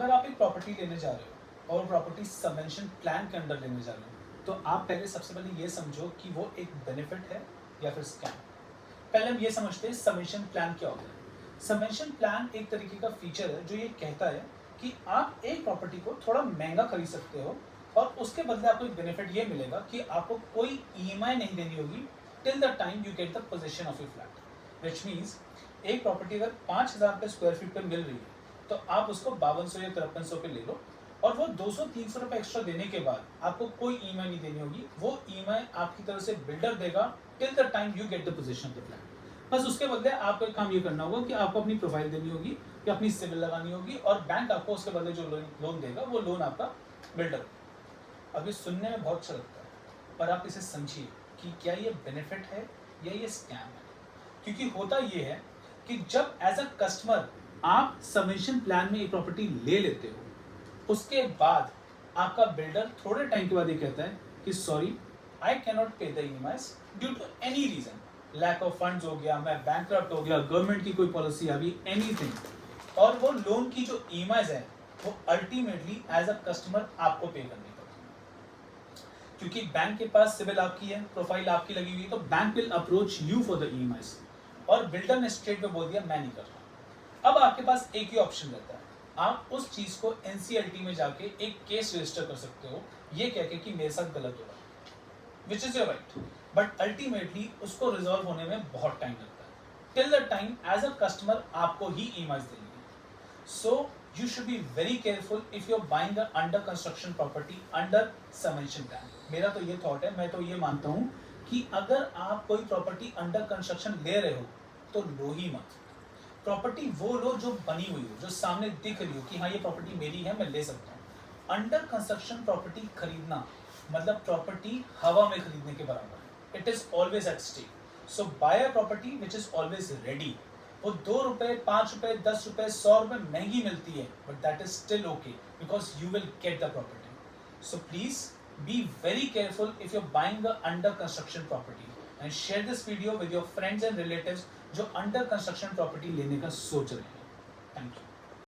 अगर आप एक प्रॉपर्टी लेने जा रहे हो और प्रॉपर्टी सबवेंशन प्लान के अंडर लेने जा रहे हो, तो आप पहले सबसे पहले ये समझो कि वो एक बेनिफिट है या फिर स्कैम। पहले हम ये समझते हैं सबवेंशन प्लान क्या होता है। सबवेंशन प्लान एक तरीके का फीचर है जो ये कहता है कि आप एक प्रॉपर्टी को थोड़ा महंगा खरीद सकते हो और उसके बदले आपको एक बेनिफिट ये मिलेगा कि आपको कोई ईएमआई नहीं देनी होगी till the time you get the position of your flat. Which means एक प्रॉपर्टी अगर 5,000 रुपये स्क्वायर फीट पे मिल रही है तो आप उसको 5200 या 5300 पे ले लो और वो 200-300 रुपये एक्स्ट्रा देने के बाद आपको कोई ईएमआई नहीं देनी होगी। वो ईएमआई आपकी तरफ से बिल्डर देगा till the time you get the position of the flat. बस उसके बदले आपको एक काम ये करना होगा कि आपको अपनी प्रोफाइल देनी होगी या अपनी सिविल लगानी होगी और बैंक आपको उसके बदले जो लोन देगा वो लोन आपका बिल्डर। अब ये सुनने में बहुत अच्छा लगता है पर आप इसे समझिए कि क्या ये बेनिफिट है या ये स्कैम है। क्योंकि होता ये है कि जब एज अ कस्टमर आप सबवेंशन प्लान में एक प्रॉपर्टी ले लेते हो उसके बाद आपका बिल्डर थोड़े टाइम के बाद ये कहता है कि sorry I can not pay the EMIs due to any reason, lack of funds हो गया, मैं बैंकरप्ट हो गया, गवर्नमेंट की कोई पॉलिसी आ गई, एनीथिंग। और वो लोन की जो ईएमआईज है वो अल्टीमेटली एज अ कस्टमर आपको पे करनी पड़ती। क्योंकि बैंक के पास सिविल आपकी है, प्रोफाइल आपकी लगी हुई है, तो bank will approach you for the EMIs और बिल्डर ने स्ट्रेट में बोल दिया मैं नहीं कर रहा। अब आपके पास एक ही ऑप्शन रहता है, आप उस चीज को एनसीएलटी में जाके एक केस रजिस्टर कर सकते हो ये कह के कि मेरे साथ गलत हो रहा है, which is your right. But ultimately उसको रिजॉल्व होने में बहुत टाइम लगता है। Till the time as a customer आपको ही ईएमआईज देनी है। सो you should be very careful if you're buying a under construction property under subvention plan। मेरा तो ये थॉट है, मैं तो ये मानता हूँ कि अगर आप कोई प्रॉपर्टी अंडर कंस्ट्रक्शन ले रहे हो तो लो ही मत। प्रॉपर्टी वो लो जो बनी हुई हो, जो सामने दिख रही हो कि हाँ ये प्रॉपर्टी मेरी है, मैं ले सकता हूँ। अंडर कंस्ट्रक्शन प्रॉपर्टी खरीदना मतलब प्रॉपर्टी हवा में खरीदने के बराबर है। It is always at stake. So buy a property which is always ready. वो 2 रुपए, 5 रुपए, 10 रुपए, 100 रुपए महंगी मिलती है but that is still okay because you will get the property. So please be very careful if you are buying a under construction property and share this video with your friends and relatives जो under construction property लेने का सोच रहे हैं। Thank you.